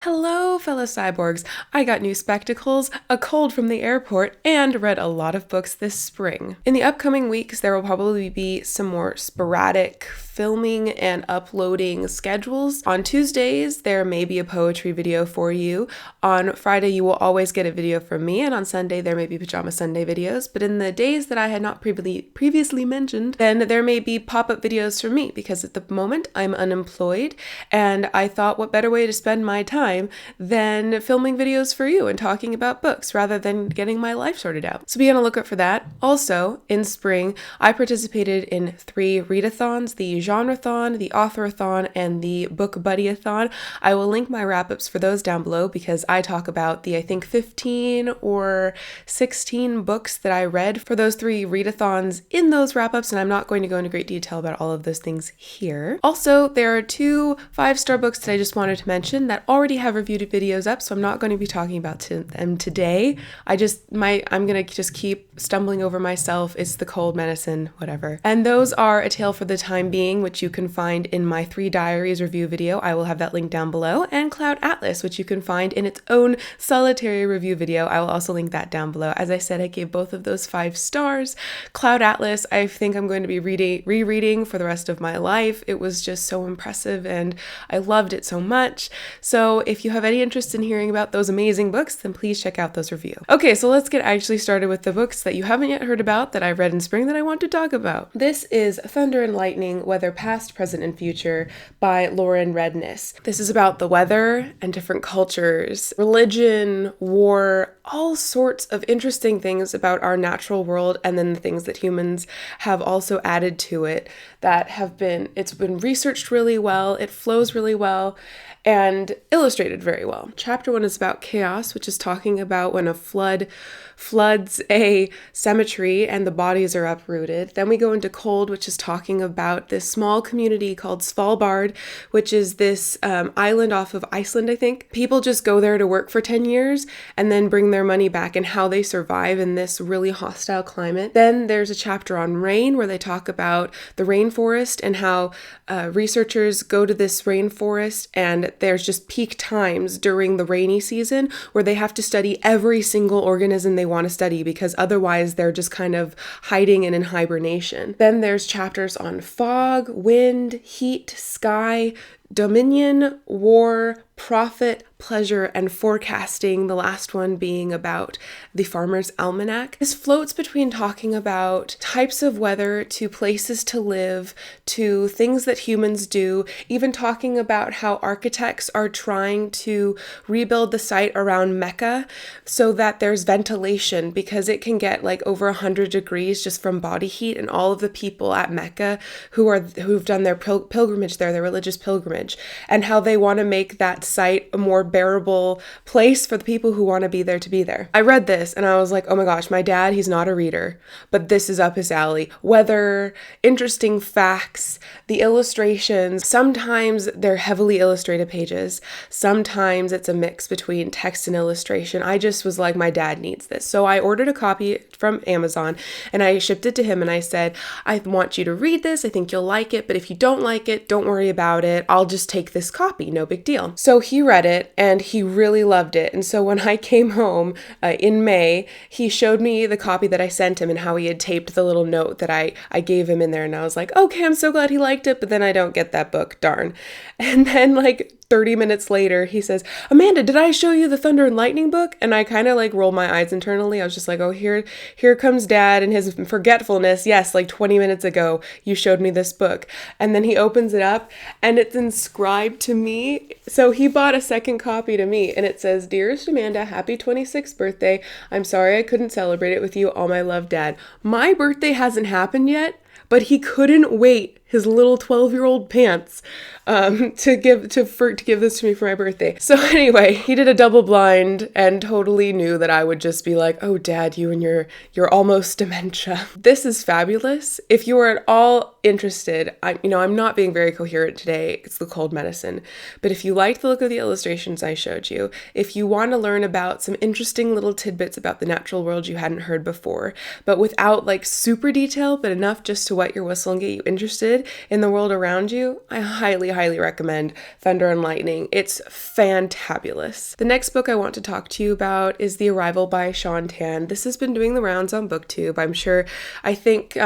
Hello, fellow cyborgs. I got new spectacles, a cold from the airport, and read a lot of books this spring. In the upcoming weeks, there will probably be some more sporadic filming and uploading schedules. On Tuesdays, there may be a poetry video for you. On Friday, you will always get a video from me, and on Sunday, there may be Pajama Sunday videos. But in the days that I had not previously mentioned, then there may be pop-up videos from me, because at the moment, I'm unemployed, and I thought what better way to spend my time than filming videos for you and talking about books rather than getting my life sorted out. So be on the lookout for that. Also, in spring, I participated in 3 readathons, the genreathon, the authorathon, and the book buddyathon. I will link my wrap-ups for those down below because I talk about the, I think, 15 or 16 books that I read for those 3 readathons in those wrap-ups, and I'm not going to go into great detail about all of those things here. Also, there are 2 5-star books that I just wanted to mention that already have reviewed videos up, so I'm not going to be talking about them today. I'm gonna just keep stumbling over myself. It's the cold medicine, whatever. And those are A Tale for the Time Being, which you can find in my 3 Diaries review video. I will have that link down below, and Cloud Atlas, which you can find in its own solitary review video. I will also link that down below. As I said, I gave both of those 5 stars. Cloud Atlas, I think I'm going to be rereading for the rest of my life. It was just so impressive, and I loved it so much. So if you have any interest in hearing about those amazing books, then please check out those reviews. Okay, so let's get actually started with the books that you haven't yet heard about that I read in spring that I want to talk about. This is Thunder and Lightning, Weather Past, Present, and Future by Lauren Redness. This is about the weather and different cultures, religion, war, all sorts of interesting things about our natural world, and then the things that humans have also added to it that it's been researched really well, it flows really well, and illustrated very well. Chapter 1 is about chaos, which is talking about when a flood floods a cemetery and the bodies are uprooted. Then we go into cold, which is talking about this small community called Svalbard, which is this island off of Iceland, I think. People just go there to work for 10 years and then bring their money back, and how they survive in this really hostile climate. Then there's a chapter on rain where they talk about the rainforest and how researchers go to this rainforest, and there's just peak times during the rainy season where they have to study every single organism they want to study, because otherwise they're just kind of hiding and in hibernation. Then there's chapters on fog, wind, heat, sky, dominion, war, profit, pleasure, and forecasting, the last one being about the Farmer's Almanac. This floats between talking about types of weather to places to live, to things that humans do, even talking about how architects are trying to rebuild the site around Mecca so that there's ventilation, because it can get like over 100 degrees just from body heat, and all of the people at Mecca who've done their pilgrimage there, their religious pilgrimage, and how they want to make that site a more bearable place for the people who want to be there to be there. I read this and I was like, oh my gosh, my dad, he's not a reader, but this is up his alley. Weather, interesting facts, the illustrations, sometimes they're heavily illustrated pages, sometimes it's a mix between text and illustration. I just was like, my dad needs this. So I ordered a copy from Amazon and I shipped it to him, and I said, I want you to read this, I think you'll like it, but if you don't like it, don't worry about it. I'll just take this copy, no big deal. So he read it and he really loved it. And so when I came home in May, he showed me the copy that I sent him and how he had taped the little note that I gave him in there. And I was like, okay, I'm so glad he liked it, but then I don't get that book, darn. And then like 30 minutes later, he says, Amanda, did I show you the Thunder and Lightning book? And I kind of like rolled my eyes internally. I was just like, oh, here comes Dad and his forgetfulness. Yes, like 20 minutes ago, you showed me this book. And then he opens it up and it's inscribed to me. So he bought a second copy to me, and it says, Dearest Amanda, happy 26th birthday. I'm sorry I couldn't celebrate it with you. All my love, Dad. My birthday hasn't happened yet, but he couldn't wait his little 12-year-old pants to give this to me for my birthday. So anyway, he did a double blind and totally knew that I would just be like, oh, Dad, you and your almost dementia. This is fabulous. If you are at all interested, I'm not being very coherent today. It's the cold medicine. But if you liked the look of the illustrations I showed you, if you want to learn about some interesting little tidbits about the natural world you hadn't heard before, but without like super detail, but enough just to wet your whistle and get you interested, needed in the world around you, I highly, highly recommend Thunder and Lightning. It's fantabulous. The next book I want to talk to you about is The Arrival by Sean Tan. This has been doing the rounds on BookTube. I think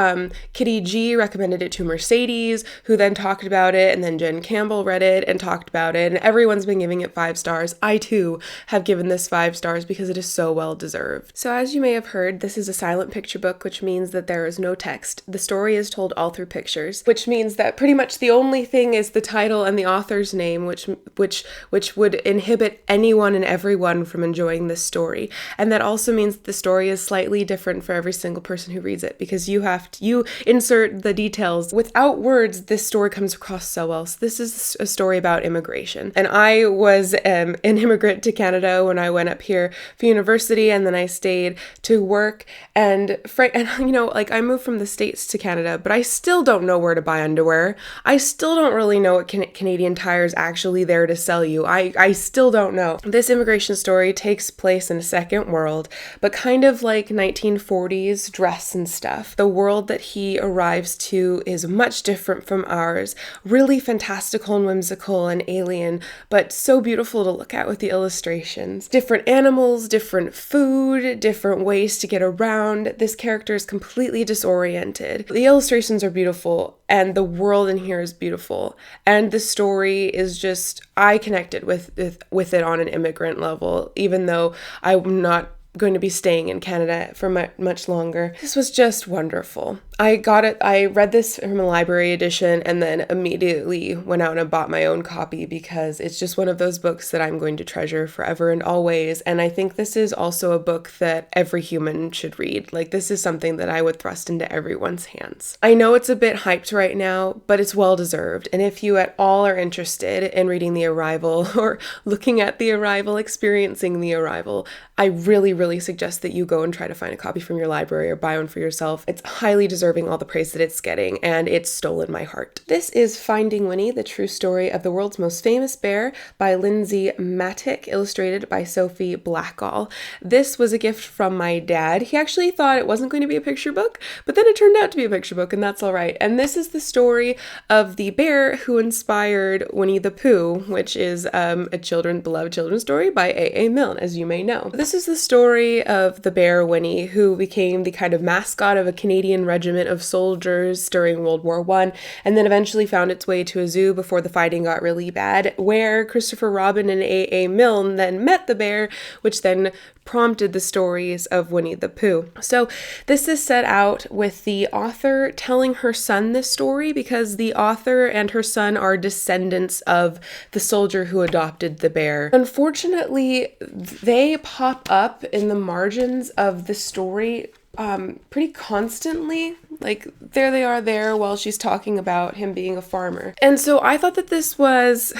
Kitty G recommended it to Mercedes, who then talked about it, and then Jen Campbell read it and talked about it, and everyone's been giving it 5 stars. I too have given this 5 stars because it is so well deserved. So as you may have heard, this is a silent picture book, which means that there is no text. The story is told all through pictures, which means that pretty much the only thing is the title and the author's name, which would inhibit anyone and everyone from enjoying this story. And that also means that the story is slightly different for every single person who reads it, because you insert the details. Without words, this story comes across so well. So this is a story about immigration. And I was an immigrant to Canada when I went up here for university, and then I stayed to work. And I moved from the States to Canada, but I still don't know where to buy underwear. I still don't really know what Canadian Tire is actually there to sell you. I still don't know. This immigration story takes place in a second world, but kind of like 1940s dress and stuff. The world that he arrives to is much different from ours. Really fantastical and whimsical and alien, but so beautiful to look at with the illustrations. Different animals, different food, different ways to get around. This character is completely disoriented. The illustrations are beautiful, and the world in here is beautiful. And the story is just, I connected with it on an immigrant level, even though I'm not going to be staying in Canada for much longer. This was just wonderful. I read this from a library edition and then immediately went out and bought my own copy, because it's just one of those books that I'm going to treasure forever and always. And I think this is also a book that every human should read. Like, this is something that I would thrust into everyone's hands. I know it's a bit hyped right now, but it's well deserved. And if you at all are interested in reading The Arrival or looking at The Arrival, experiencing The Arrival, I really, really suggest that you go and try to find a copy from your library or buy one for yourself. It's highly deserving all the praise that it's getting, and it's stolen my heart. This is Finding Winnie, the true story of the world's most famous bear by Lindsay Mattick, illustrated by Sophie Blackall. This was a gift from my dad. He actually thought it wasn't going to be a picture book, but then it turned out to be a picture book, and that's all right. And this is the story of the bear who inspired Winnie the Pooh, which is a beloved children's story by A.A. Milne, as you may know. This is the story of the bear Winnie, who became the kind of mascot of a Canadian regiment of soldiers during World War I, and then eventually found its way to a zoo before the fighting got really bad, where Christopher Robin and A.A. Milne then met the bear, which then prompted the stories of Winnie the Pooh. So this is set out with the author telling her son this story, because the author and her son are descendants of the soldier who adopted the bear. Unfortunately, they pop up in the margins of the story pretty constantly. Like, there they are there while she's talking about him being a farmer. And so I thought that this was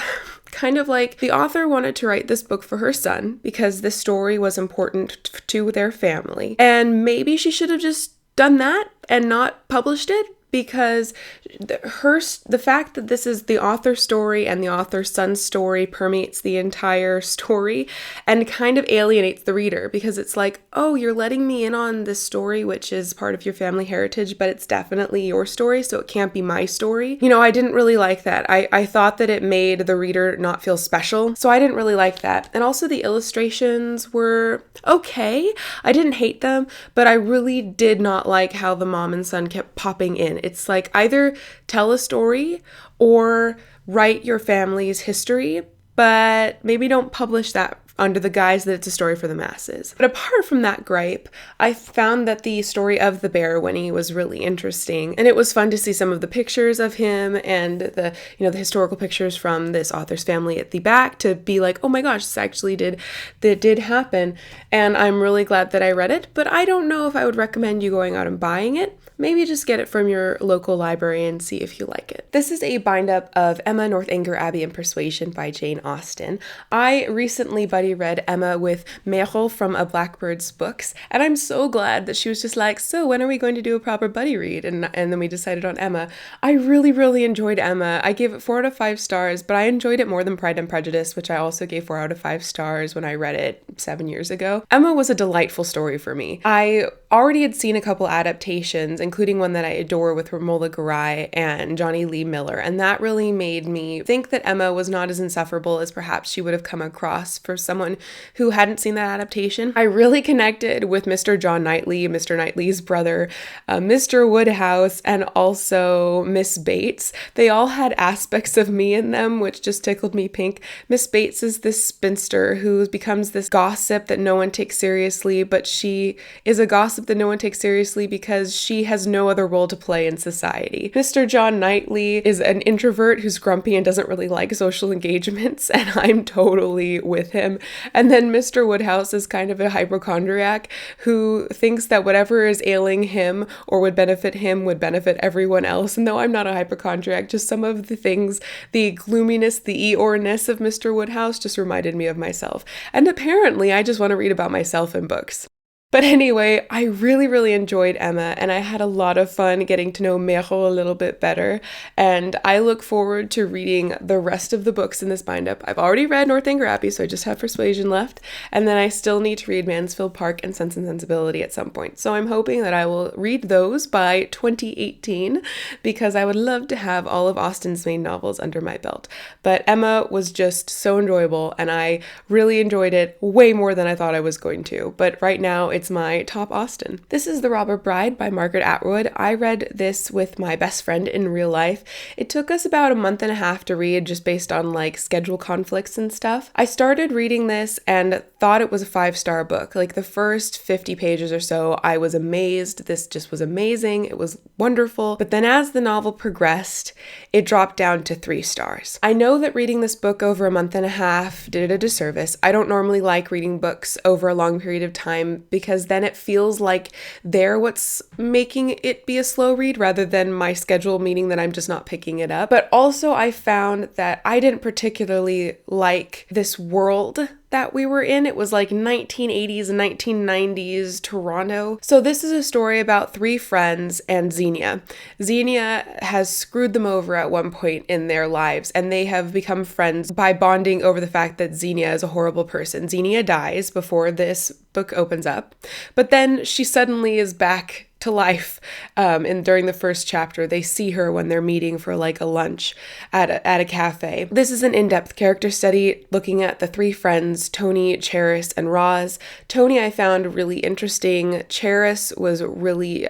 kind of like the author wanted to write this book for her son because this story was important to their family. And maybe she should have just done that and not published it, because the fact that this is the author's story and the author's son's story permeates the entire story and kind of alienates the reader, because it's like, oh, you're letting me in on this story, which is part of your family heritage, but it's definitely your story, so it can't be my story. You know, I didn't really like that. I thought that it made the reader not feel special, so I didn't really like that. And also the illustrations were okay. I didn't hate them, but I really did not like how the mom and son kept popping in. It's like, either tell a story or write your family's history, but maybe don't publish that under the guise that it's a story for the masses. But apart from that gripe, I found that the story of the bear Winnie was really interesting, and it was fun to see some of the pictures of him and the historical pictures from this author's family at the back, to be like, oh my gosh, this actually did happen. And I'm really glad that I read it, but I don't know if I would recommend you going out and buying it. Maybe just get it from your local library and see if you like it. This is a bind-up of Emma, Northanger Abbey, and Persuasion by Jane Austen. I recently buddy read Emma with Merle from A Blackbird's Books, and I'm so glad that she was just like, so when are we going to do a proper buddy read? And then we decided on Emma. I really, really enjoyed Emma. I gave it 4 out of 5 stars, but I enjoyed it more than Pride and Prejudice, which I also gave 4 out of 5 stars when I read it 7 years ago. Emma was a delightful story for me. I already had seen a couple adaptations, including one that I adore with Romola Garai and Johnny Lee Miller, and that really made me think that Emma was not as insufferable as perhaps she would have come across for someone who hadn't seen that adaptation. I really connected with Mr. John Knightley, Mr. Knightley's brother, Mr. Woodhouse, and also Miss Bates. They all had aspects of me in them, which just tickled me pink. Miss Bates is this spinster who becomes this gossip that no one takes seriously, but she is a gossip that no one takes seriously because she has no other role to play in society. Mr. John Knightley is an introvert who's grumpy and doesn't really like social engagements, and I'm totally with him. And then Mr. Woodhouse is kind of a hypochondriac who thinks that whatever is ailing him or would benefit him would benefit everyone else. And though I'm not a hypochondriac, just some of the things, the gloominess, the Eeyore-ness of Mr. Woodhouse just reminded me of myself. And apparently I just want to read about myself in books. But anyway, I really, really enjoyed Emma, and I had a lot of fun getting to know Mero a little bit better, and I look forward to reading the rest of the books in this bind-up. I've already read Northanger Abbey, so I just have Persuasion left, and then I still need to read Mansfield Park and Sense and Sensibility at some point. So I'm hoping that I will read those by 2018, because I would love to have all of Austen's main novels under my belt. But Emma was just so enjoyable, and I really enjoyed it way more than I thought I was going to. But right now, it's my top Austen. This is The Robber Bride by Margaret Atwood. I read this with my best friend in real life. It took us about a month and a half to read just based on like schedule conflicts and stuff. I started reading this and thought it was a 5-star book. Like the first 50 pages or so, I was amazed. This just was amazing. It was wonderful. But then as the novel progressed, it dropped down to 3 stars. I know that reading this book over a month and a half did it a disservice. I don't normally like reading books over a long period of time because then it feels like they're what's making it be a slow read rather than my schedule, meaning that I'm just not picking it up. But also I found that I didn't particularly like this world that we were in. It was like 1980s and 1990s Toronto. So this is a story about 3 friends and Xenia. Xenia has screwed them over at one point in their lives, and they have become friends by bonding over the fact that Xenia is a horrible person. Xenia dies before this book opens up, but then she suddenly is back to life. And during the first chapter, they see her when they're meeting for like a lunch at a cafe. This is an in-depth character study looking at the 3 friends, Tony, Charis, and Roz. Tony I found really interesting. Charis was really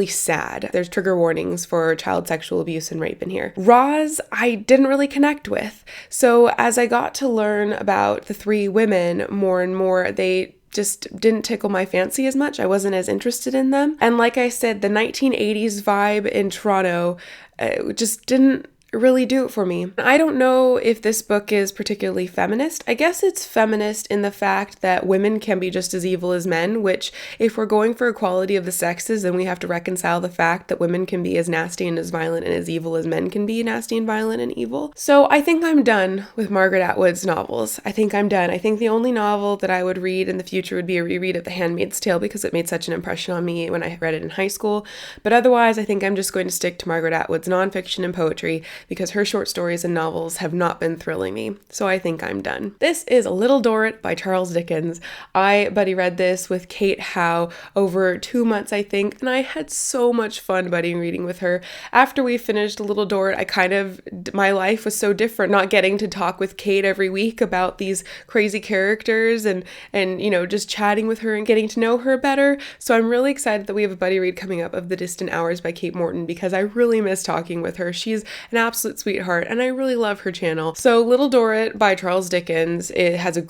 sad. There's trigger warnings for child sexual abuse and rape in here. Roz, I didn't really connect with. So as I got to learn about the 3 women more and more, they just didn't tickle my fancy as much. I wasn't as interested in them. And like I said, the 1980s vibe in Toronto just didn't really do it for me. I don't know if this book is particularly feminist. I guess it's feminist in the fact that women can be just as evil as men, which if we're going for equality of the sexes, then we have to reconcile the fact that women can be as nasty and as violent and as evil as men can be nasty and violent and evil. So I think I'm done with Margaret Atwood's novels. I think I'm done. I think the only novel that I would read in the future would be a reread of The Handmaid's Tale because it made such an impression on me when I read it in high school. But otherwise, I think I'm just going to stick to Margaret Atwood's nonfiction and poetry because her short stories and novels have not been thrilling me. So I think I'm done. This is Little Dorrit by Charles Dickens. I buddy read this with Kate Howe over 2 months, I think, and I had so much fun buddy reading with her. After we finished Little Dorrit, my life was so different, not getting to talk with Kate every week about these crazy characters and just chatting with her and getting to know her better. So I'm really excited that we have a buddy read coming up of The Distant Hours by Kate Morton because I really miss talking with her. She's an absolute sweetheart and I really love her channel. So Little Dorrit by Charles Dickens, it has a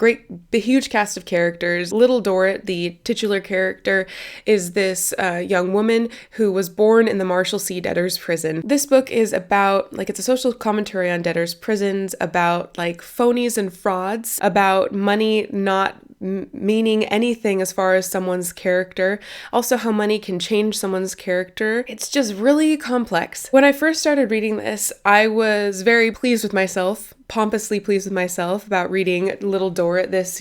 huge cast of characters. Little Dorrit, the titular character, is this young woman who was born in the Marshalsea debtors prison. This book is about, it's a social commentary on debtors prisons, about phonies and frauds, about money not meaning anything as far as someone's character, also how money can change someone's character. It's just really complex. When I first started reading this, I was very pleased with myself, pompously pleased with myself about reading Little Dorrit, this,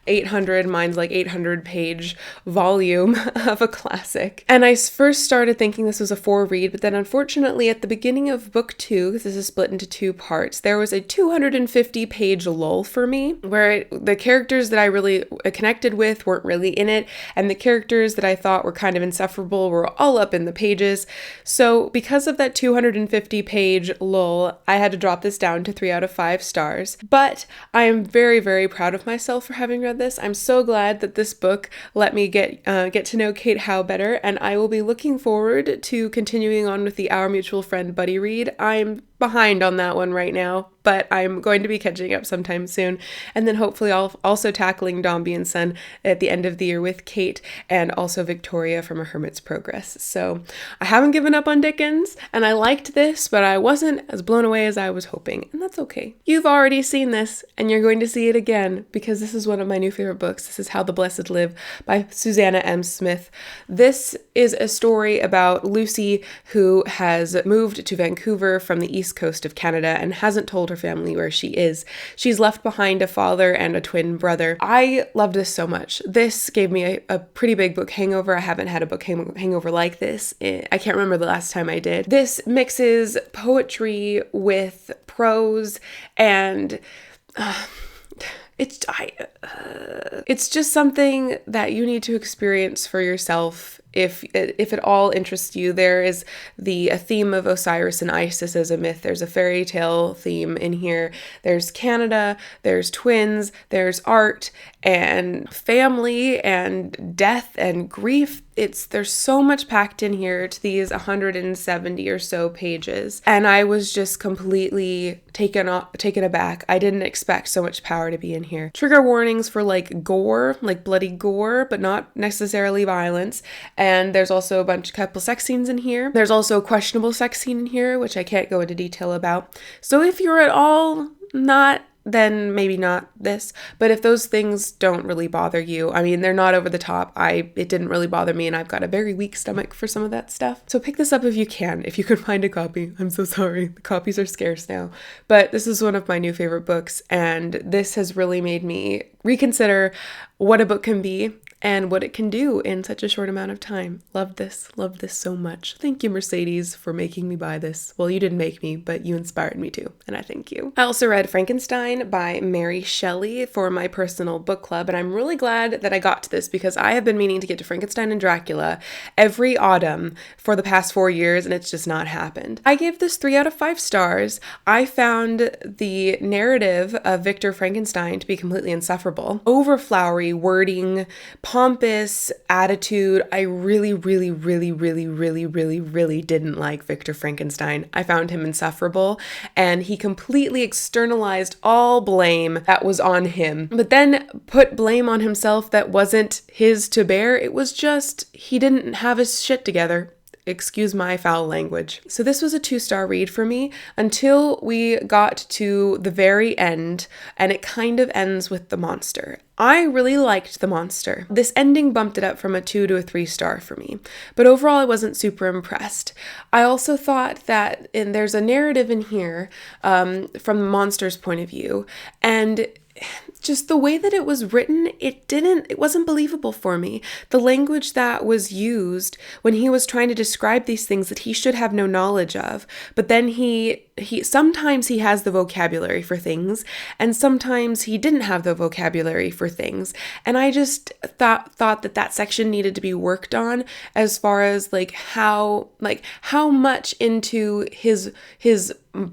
800, mine's like 800 page volume of a classic. And I first started thinking this was a 4 read, but then unfortunately at the beginning of book 2, because this is split into 2 parts, there was a 250 page lull for me where the characters that I really connected with weren't really in it, and the characters that I thought were kind of insufferable were all up in the pages. So because of that 250 page lull, I had to drop this down to 3 out of 5 stars. But I am very, very proud of myself for having read this. I'm so glad that this book let me get to know Kate Howe better, and I will be looking forward to continuing on with the Our Mutual Friend buddy read. I'm behind on that one right now, but I'm going to be catching up sometime soon. And then hopefully I'll also tackling Dombey and Son at the end of the year with Kate, and also Victoria from A Hermit's Progress. So I haven't given up on Dickens, and I liked this, but I wasn't as blown away as I was hoping, and that's okay. You've already seen this, and you're going to see it again, because this is one of my new favorite books. This is How the Blessed Live by Susanna M. Smith. This is a story about Lucy, who has moved to Vancouver from the East Coast of Canada and hasn't told her family where she is. She's left behind a father and a twin brother. I loved this so much. This gave me a pretty big book hangover. I haven't had a book hangover like this. I can't remember the last time I did. This mixes poetry with prose, and it's just something that you need to experience for yourself if it all interests you. There is a theme of Osiris and Isis as a myth. There's a fairy tale theme in here. There's Canada, there's twins, there's art and family and death and grief. There's so much packed in here to these 170 or so pages. And I was just completely taken aback. I didn't expect so much power to be in here. Trigger warnings for gore, bloody gore, but not necessarily violence. And there's also a couple sex scenes in here. There's also a questionable sex scene in here, which I can't go into detail about. So if you're at all not, then maybe not this. But if those things don't really bother you, I mean, they're not over the top. It didn't really bother me, and I've got a very weak stomach for some of that stuff. So pick this up if you can find a copy. I'm so sorry. The copies are scarce now. But this is one of my new favorite books, and this has really made me reconsider what a book can be and what it can do in such a short amount of time. Loved this so much. Thank you, Mercedes, for making me buy this. Well, you didn't make me, but you inspired me to, and I thank you. I also read Frankenstein by Mary Shelley for my personal book club, and I'm really glad that I got to this, because I have been meaning to get to Frankenstein and Dracula every autumn for the past 4 years, and it's just not happened. I gave this 3 out of 5 stars. I found the narrative of Victor Frankenstein to be completely insufferable. Overflowery wording, pompous attitude. I really, really, really, really, really, really, really didn't like Victor Frankenstein. I found him insufferable, and he completely externalized all blame that was on him, but then put blame on himself that wasn't his to bear. It was just, he didn't have his shit together. Excuse my foul language. So this was a 2-star read for me until we got to the very end, and it kind of ends with the monster. I really liked the monster. This ending bumped it up from a 2 to a 3-star for me, but overall I wasn't super impressed. I also thought that there's a narrative in here from the monster's point of view, and just the way that it was written, it wasn't believable for me. The language that was used when he was trying to describe these things that he should have no knowledge of, but then he sometimes he has the vocabulary for things, and sometimes he didn't have the vocabulary for things. And I just thought that section needed to be worked on, as far as how much into his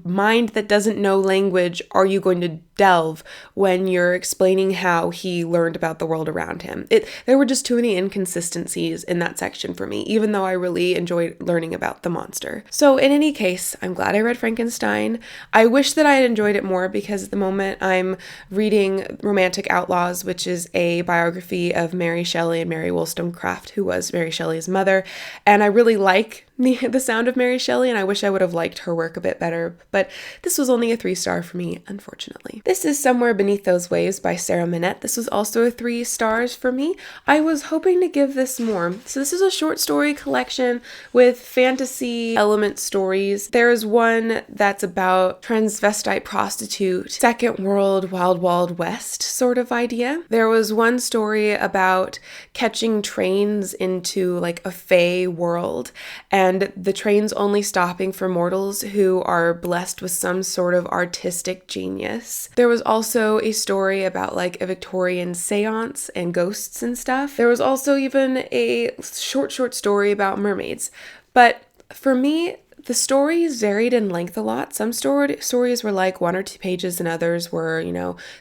mind that doesn't know language are you going to delve when you're explaining how he learned about the world around him. There were just too many inconsistencies in that section for me, even though I really enjoyed learning about the monster. So in any case, I'm glad I read Frankenstein. I wish that I had enjoyed it more, because at the moment I'm reading Romantic Outlaws, which is a biography of Mary Shelley and Mary Wollstonecraft, who was Mary Shelley's mother, and I really like the sound of Mary Shelley, and I wish I would have liked her work a bit better, but this was only a 3-star for me, unfortunately. This is Somewhere Beneath Those Waves by Sarah Minette. This was also a 3 stars for me. I was hoping to give this more. So this is a short story collection with fantasy element stories. There's one that's about transvestite prostitute, Second World, Wild Wild West sort of idea. There was one story about catching trains into like a fae world, and the train's only stopping for mortals who are blessed with some sort of artistic genius. There was also a story about like a Victorian seance and ghosts and stuff. There was also even a short story about mermaids. But for me, the stories varied in length a lot. Some stories were like 1 or 2 pages and others were,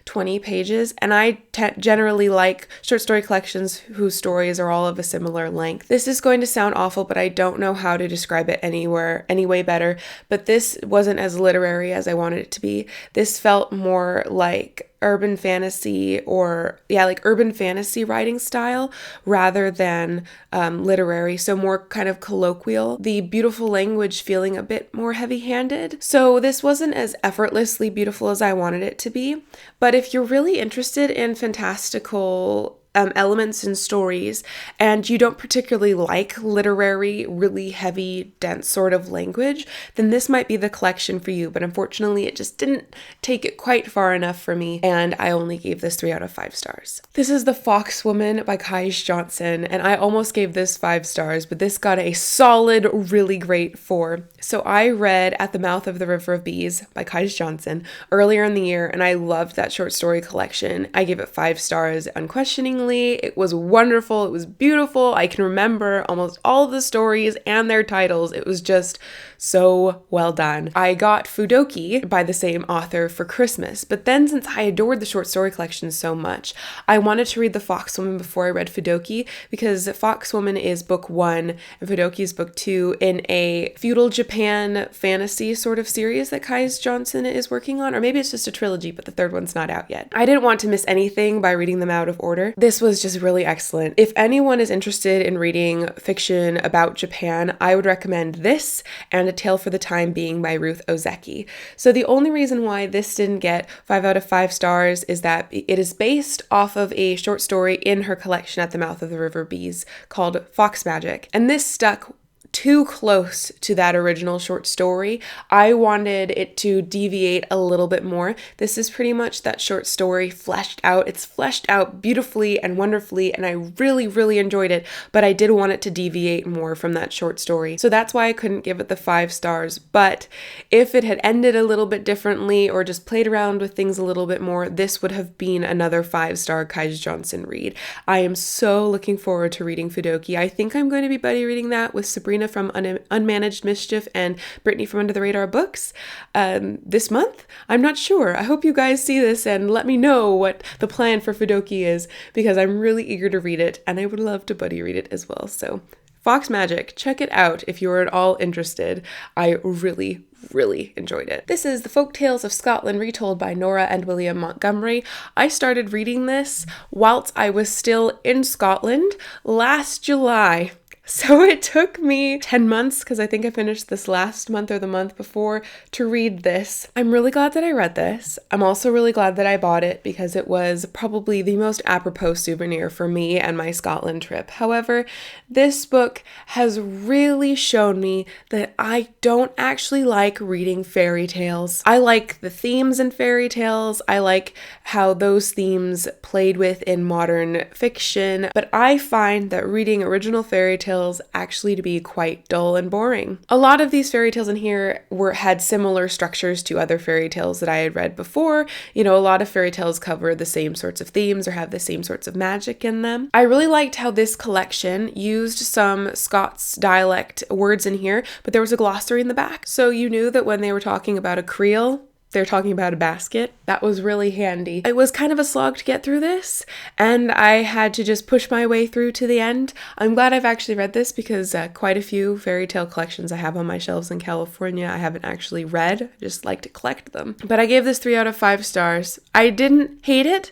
20 pages. And I generally like short story collections whose stories are all of a similar length. This is going to sound awful, but I don't know how to describe it any way better. But this wasn't as literary as I wanted it to be. This felt more like urban fantasy urban fantasy writing style rather than literary, so more kind of colloquial. The beautiful language feeling a bit more heavy-handed. So this wasn't as effortlessly beautiful as I wanted it to be, but if you're really interested in fantastical elements and stories, and you don't particularly like literary, really heavy, dense sort of language, then this might be the collection for you. But unfortunately, it just didn't take it quite far enough for me, and I only gave this 3 out of 5 stars. This is The Foxwoman by Kais Johnson, and I almost gave this 5 stars, but this got a solid, really great 4. So I read At the Mouth of the River of Bees by Kais Johnson earlier in the year, and I loved that short story collection. I gave it 5 stars unquestioningly. It was wonderful. It was beautiful. I can remember almost all of the stories and their titles. It was just so well done. I got Fudoki by the same author for Christmas, but then since I adored the short story collection so much, I wanted to read The Foxwoman before I read Fudoki, because Foxwoman is book 1 and Fudoki is book 2 in a feudal Japan fantasy sort of series that Kais Johnson is working on, or maybe it's just a trilogy, but the 3rd one's not out yet. I didn't want to miss anything by reading them out of order. This was just really excellent. If anyone is interested in reading fiction about Japan, I would recommend this and A Tale for the Time Being by Ruth Ozeki. So the only reason why this didn't get 5 out of 5 stars is that it is based off of a short story in her collection At the Mouth of the River Bees called Fox Magic, and this stuck too close to that original short story. I wanted it to deviate a little bit more. This is pretty much that short story fleshed out. It's fleshed out beautifully and wonderfully, and I really, really enjoyed it, but I did want it to deviate more from that short story. So that's why I couldn't give it the 5 stars. But if it had ended a little bit differently or just played around with things a little bit more, this would have been another 5-star Kais Johnson read. I am so looking forward to reading Fudoki. I think I'm going to be buddy reading that with Sabrina from Unmanaged Mischief and Brittany from Under the Radar Books this month. I'm not sure. I hope you guys see this and let me know what the plan for Fudoki is, because I'm really eager to read it and I would love to buddy read it as well. So Fox Magic, check it out if you're at all interested. I really enjoyed it. This is The Folktales of Scotland retold by Nora and William Montgomery. I started reading this whilst I was still in Scotland last July. So it took me 10 months, because I think I finished this last month or the month before, to read this. I'm really glad that I read this. I'm also really glad that I bought it, because it was probably the most apropos souvenir for me and my Scotland trip. However, this book has really shown me that I don't actually like reading fairy tales. I like the themes in fairy tales. I like how those themes played with in modern fiction, but I find that reading original fairy tales actually to be quite dull and boring. A lot of these fairy tales in here had similar structures to other fairy tales that I had read before. A lot of fairy tales cover the same sorts of themes or have the same sorts of magic in them. I really liked how this collection used some Scots dialect words in here, but there was a glossary in the back. So you knew that when they were talking about a creel, they're talking about a basket. That was really handy. It was kind of a slog to get through this, and I had to just push my way through to the end. I'm glad I've actually read this, because quite a few fairy tale collections I have on my shelves in California I haven't actually read. I just like to collect them. But I gave this 3 out of 5 stars. I didn't hate it,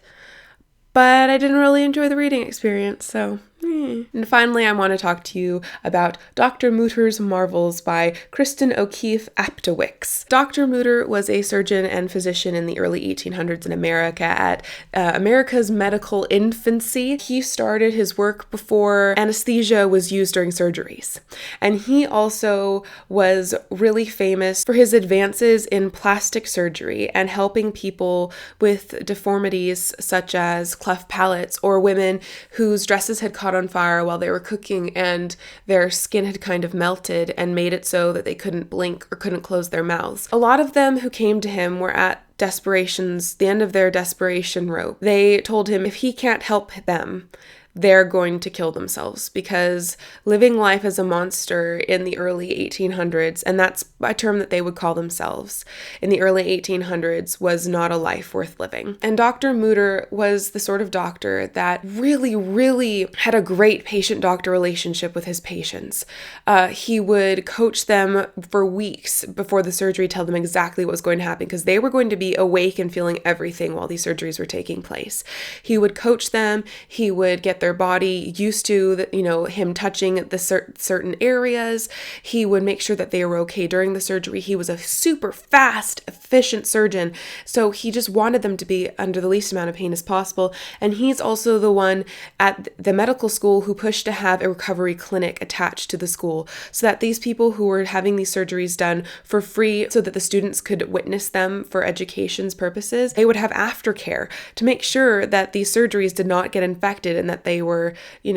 but I didn't really enjoy the reading experience, so And finally, I want to talk to you about Dr. Muller's Marvels by Kristen O'Keefe Aptowicks. Dr. Muller was a surgeon and physician in the early 1800s in America at America's medical infancy. He started his work before anesthesia was used during surgeries. And he also was really famous for his advances in plastic surgery and helping people with deformities such as cleft palates or women whose dresses had caught on fire while they were cooking and their skin had kind of melted and made it so that they couldn't blink or couldn't close their mouths. A lot of them who came to him were at the end of their desperation rope. They told him if he can't help them, they're going to kill themselves, because living life as a monster in the early 1800s, and that's a term that they would call themselves in the early 1800s, was not a life worth living. And Dr. Muller was the sort of doctor that really, really had a great patient-doctor relationship with his patients. He would coach them for weeks before the surgery, tell them exactly what was going to happen, because they were going to be awake and feeling everything while these surgeries were taking place. He would coach them, he would get their body used to him touching the certain areas. He would make sure that they were okay during the surgery. He was a super fast, efficient surgeon, so he just wanted them to be under the least amount of pain as possible. And he's also the one at the medical school who pushed to have a recovery clinic attached to the school, so that these people who were having these surgeries done for free, so that the students could witness them for education's purposes, they would have aftercare to make sure that these surgeries did not get infected and that they were,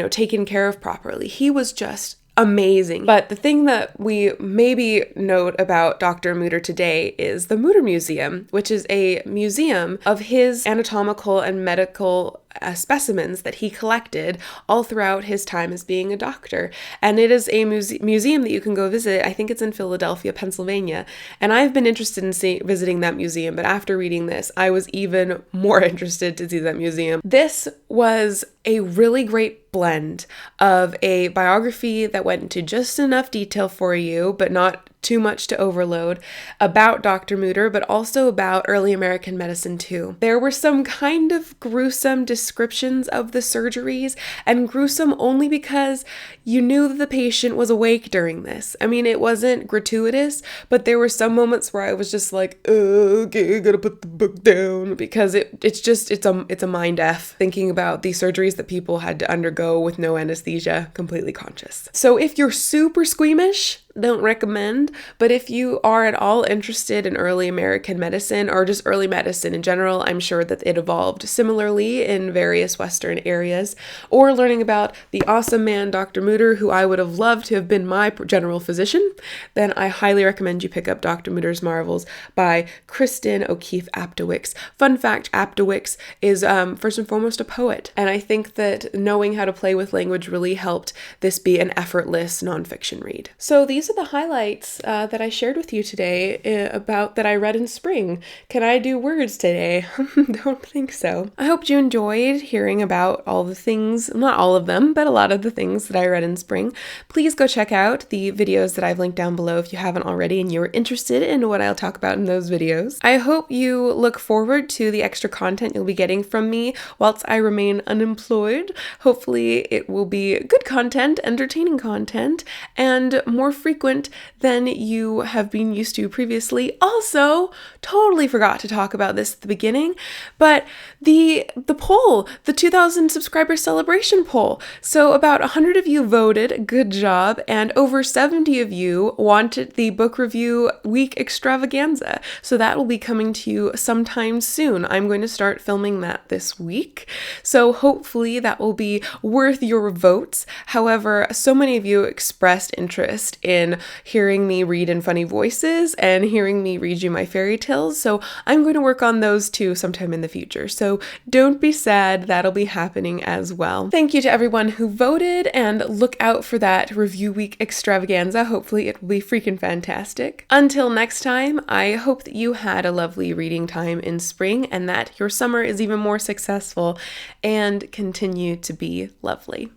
taken care of properly. He was just amazing. But the thing that we maybe note about Dr. Muller today is the Muller Museum, which is a museum of his anatomical and medical specimens that he collected all throughout his time as being a doctor. And it is a museum that you can go visit. I think it's in Philadelphia, Pennsylvania. And I've been interested in visiting that museum, but after reading this, I was even more interested to see that museum. This was a really great blend of a biography that went into just enough detail for you, but not too much to overload, about Dr. Muller, but also about early American medicine too. There were some kind of gruesome descriptions of the surgeries, and gruesome only because you knew that the patient was awake during this. I mean, it wasn't gratuitous, but there were some moments where I was just like, okay, I gotta put the book down, because it's a mind F thinking about these surgeries that people had to undergo with no anesthesia, completely conscious. So if you're super squeamish, don't recommend, but if you are at all interested in early American medicine or just early medicine in general, I'm sure that it evolved similarly in various Western areas, or learning about the awesome man Dr. Muller, who I would have loved to have been my general physician, then I highly recommend you pick up Dr. Muller's Marvels by Kristen O'Keefe Aptowicks. Fun fact, Aptowicks is first and foremost a poet, and I think that knowing how to play with language really helped this be an effortless nonfiction read. So these are the highlights that I shared with you today about that I read in spring. Can I do words today? Don't think so. I hope you enjoyed hearing about all the things, not all of them, but a lot of the things that I read in spring. Please go check out the videos that I've linked down below if you haven't already and you're interested in what I'll talk about in those videos. I hope you look forward to the extra content you'll be getting from me whilst I remain unemployed. Hopefully it will be good content, entertaining content, and more frequent than you have been used to previously. Also, totally forgot to talk about this at the beginning, but the poll, the 2,000 subscriber celebration poll. So about 100 of you voted, good job, and over 70 of you wanted the book review week extravaganza. So that will be coming to you sometime soon. I'm going to start filming that this week. So hopefully that will be worth your votes. However, so many of you expressed interest in hearing me read in funny voices and hearing me read you my fairy tales, so I'm going to work on those too sometime in the future. So don't be sad, that'll be happening as well. Thank you to everyone who voted, and look out for that review week extravaganza. Hopefully it will be freaking fantastic. Until next time, I hope that you had a lovely reading time in spring and that your summer is even more successful and continue to be lovely.